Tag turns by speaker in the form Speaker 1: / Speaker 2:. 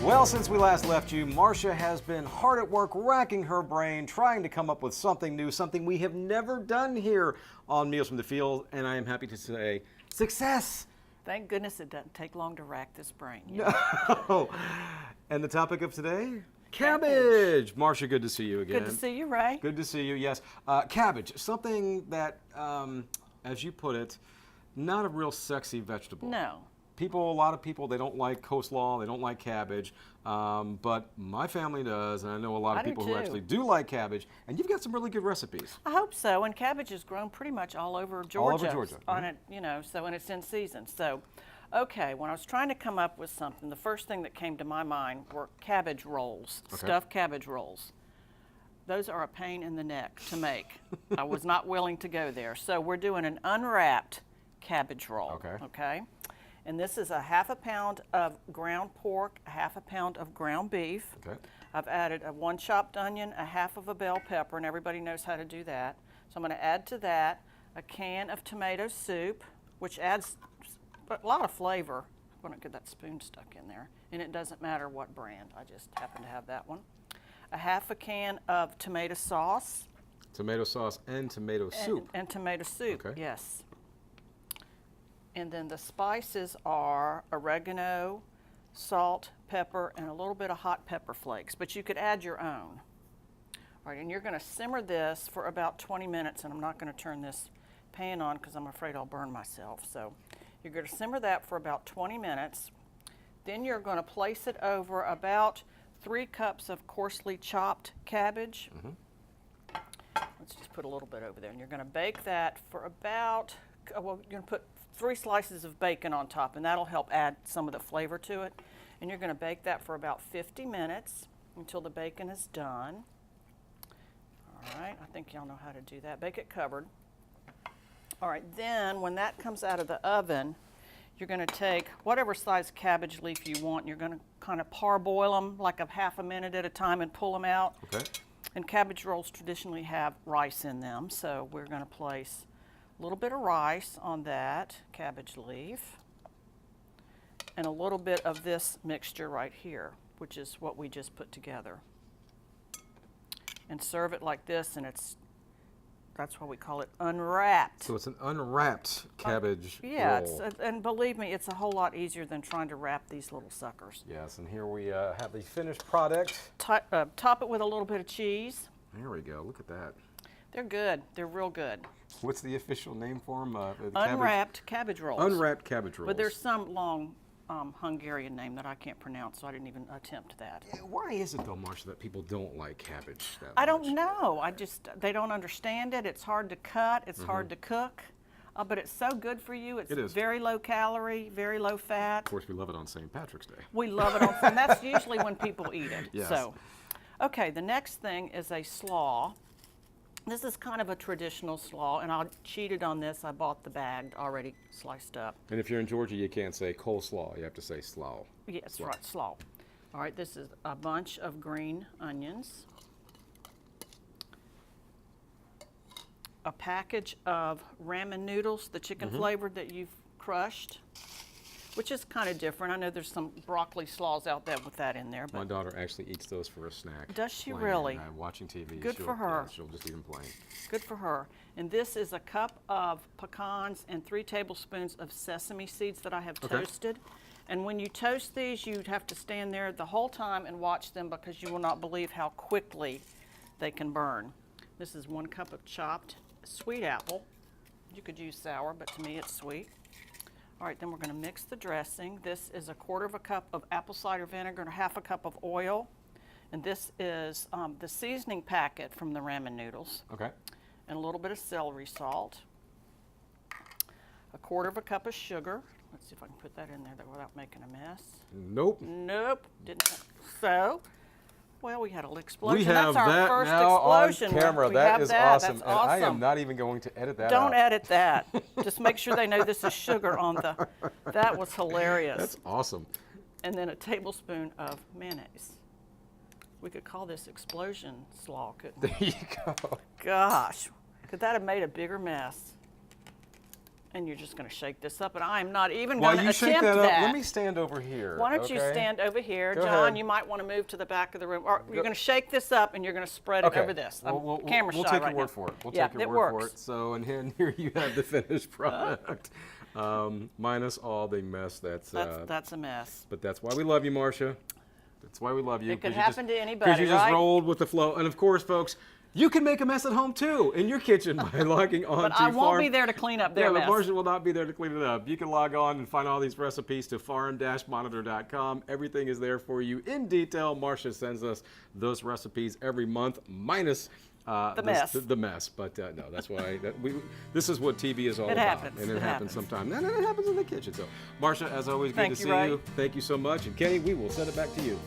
Speaker 1: Well, since we last left you, Marcia has been hard at work racking her brain, trying to come up with something new, something we have never done here on Meals from the Field, and I am happy to say, success!
Speaker 2: Thank goodness it doesn't take long to rack this brain.
Speaker 1: No. And the topic of today? Cabbage. Marcia, good to see you again.
Speaker 2: Good to see you, Ray.
Speaker 1: Good to see you, yes. Cabbage, something that, as you put it, not a real sexy vegetable.
Speaker 2: No.
Speaker 1: A lot of people, they don't like coleslaw, they don't like cabbage, but my family does, and I know a lot of people who actually do like cabbage, and you've got some really good recipes.
Speaker 2: I hope so, and cabbage is grown pretty much all over Georgia.
Speaker 1: All over Georgia.
Speaker 2: On it, you know, so, and it's in season. So, okay, when I was trying to come up with something, the first thing that came to my mind were cabbage rolls, stuffed cabbage rolls. Those are a pain in the neck to make. I was not willing to go there. So we're doing an unwrapped cabbage roll, okay? And this is a ½ pound of ground pork, ½ pound of ground beef. Okay. I've added a 1 chopped onion, a half of a bell pepper, and everybody knows how to do that. So I'm going to add to that a can of tomato soup, which adds a lot of flavor. I'm going to get that spoon stuck in there. And it doesn't matter what brand. I just happen to have that one. A half a can of tomato sauce.
Speaker 1: Tomato sauce and tomato soup.
Speaker 2: And tomato soup, yes. And then the spices are oregano, salt, pepper, and a little bit of hot pepper flakes, but you could add your own. All right, and you're going to simmer this for about 20 minutes, and I'm not going to turn this pan on because I'm afraid I'll burn myself. So you're going to simmer that for about 20 minutes. Then you're going to place it over about 3 cups of coarsely chopped cabbage. Let's just put a little bit over there, and you're going to bake that for about, well, you're going to put 3 slices of bacon on top, and that'll help add some of the flavor to it. And you're going to bake that for about 50 minutes until the bacon is done. All right, I think y'all know how to do that. Bake it covered. All right, then when that comes out of the oven, you're going to take whatever size cabbage leaf you want, and you're going to kind of parboil them like a ½ minute at a time and pull them out. Okay. And cabbage rolls traditionally have rice in them, so we're going to place a little bit of rice on that cabbage leaf and a little bit of this mixture right here, which is what we just put together. And serve it like this, and that's why we call it unwrapped.
Speaker 1: So it's an unwrapped cabbage
Speaker 2: yeah,
Speaker 1: roll.
Speaker 2: And believe me, it's a whole lot easier than trying to wrap these little suckers.
Speaker 1: Yes, and here we have the finished product.
Speaker 2: Top it with a little bit of cheese.
Speaker 1: There we go, look at that.
Speaker 2: They're good, they're real good.
Speaker 1: What's the official name for them?
Speaker 2: Unwrapped cabbage rolls.
Speaker 1: Unwrapped cabbage rolls.
Speaker 2: But there's some long Hungarian name that I can't pronounce, so I didn't even attempt that.
Speaker 1: Yeah, why is it though, Marcia, that people don't like cabbage that much?
Speaker 2: I don't know. They don't understand it. It's hard to cut. It's hard to cook. But it's so good for you. It's very low calorie, very low fat.
Speaker 1: Of course, we love it on St. Patrick's Day.
Speaker 2: We love it on, and that's usually when people eat it.
Speaker 1: Yes.
Speaker 2: So, okay, the next thing is a slaw. This is kind of a traditional slaw, and I cheated on this. I bought the bag already sliced up.
Speaker 1: And if you're in Georgia, you can't say coleslaw. You have to say slaw.
Speaker 2: Yes, right, slaw. All right, this is a bunch of green onions, a package of ramen noodles, the chicken flavored that you've crushed, which is kind of different. I know there's some broccoli slaws out there with that in there. But
Speaker 1: my daughter actually eats those for a snack.
Speaker 2: Does she really?
Speaker 1: Watching TV.
Speaker 2: Good for her.
Speaker 1: Yeah, she'll just eat them plain.
Speaker 2: Good for her. And this is a cup of pecans and 3 tablespoons of sesame seeds that I have toasted. And when you toast these, you'd have to stand there the whole time and watch them because you will not believe how quickly they can burn. This is 1 cup of chopped sweet apple. You could use sour, but to me it's sweet. All right, then we're going to mix the dressing. This is a 1/4 cup of apple cider vinegar and ½ cup of oil. And this is the seasoning packet from the ramen noodles. Okay. And a little bit of celery salt. A 1/4 cup of sugar. Let's see if I can put that in there without making a mess.
Speaker 1: Nope.
Speaker 2: Nope. Didn't. So, well, we had a little explosion.
Speaker 1: We have
Speaker 2: That's our
Speaker 1: that
Speaker 2: first
Speaker 1: now
Speaker 2: explosion.
Speaker 1: on camera.
Speaker 2: We
Speaker 1: that
Speaker 2: have
Speaker 1: is
Speaker 2: that.
Speaker 1: awesome.
Speaker 2: That's awesome.
Speaker 1: And I am not even going to edit that
Speaker 2: Don't
Speaker 1: out.
Speaker 2: edit that. Just make sure they know this is sugar on the. That was hilarious.
Speaker 1: That's awesome.
Speaker 2: And then a tablespoon of mayonnaise. We could call this explosion slaw, couldn't we?
Speaker 1: There you go.
Speaker 2: Gosh, could that have made a bigger mess? And you're just going to shake this up, and I'm not even
Speaker 1: While
Speaker 2: going to
Speaker 1: you
Speaker 2: attempt
Speaker 1: shake that
Speaker 2: that.
Speaker 1: up, let me stand over here.
Speaker 2: Why don't you
Speaker 1: okay?
Speaker 2: stand over here,
Speaker 1: Go
Speaker 2: John?
Speaker 1: ahead.
Speaker 2: You might want to move to the back of the room. Or you're going to shake this up, and you're going to spread it
Speaker 1: Okay.
Speaker 2: over this. I'm
Speaker 1: We'll
Speaker 2: camera
Speaker 1: take
Speaker 2: shy
Speaker 1: your
Speaker 2: right
Speaker 1: word
Speaker 2: now.
Speaker 1: for it. We'll
Speaker 2: Yeah,
Speaker 1: take your
Speaker 2: it
Speaker 1: word
Speaker 2: works.
Speaker 1: for it. So, and here you have the finished product, minus all the mess that's
Speaker 2: That's a mess.
Speaker 1: But that's why we love you, Marcia. That's why we love you.
Speaker 2: It could
Speaker 1: 'cause you
Speaker 2: happen
Speaker 1: just-
Speaker 2: to anybody,
Speaker 1: Because you just
Speaker 2: right?
Speaker 1: rolled with the flow. And of course, folks, you can make a mess at home too in your kitchen by logging on
Speaker 2: But
Speaker 1: to
Speaker 2: I won't be there to clean up their
Speaker 1: Yeah,
Speaker 2: mess.
Speaker 1: but Marcia will not be there to clean it up. You can log on and find all these recipes to farm-monitor.com. Everything is there for you in detail. Marcia sends us those recipes every month, minus
Speaker 2: The mess.
Speaker 1: The mess. But no, that's why this is what TV is all
Speaker 2: It
Speaker 1: about.
Speaker 2: happens.
Speaker 1: And it
Speaker 2: It
Speaker 1: happens
Speaker 2: happens.
Speaker 1: sometimes. And it happens in the kitchen. So, Marcia, as always, good
Speaker 2: Thank
Speaker 1: to
Speaker 2: you,
Speaker 1: see
Speaker 2: Ray.
Speaker 1: you. Thank you so much. And Kenny, we will send it back to you.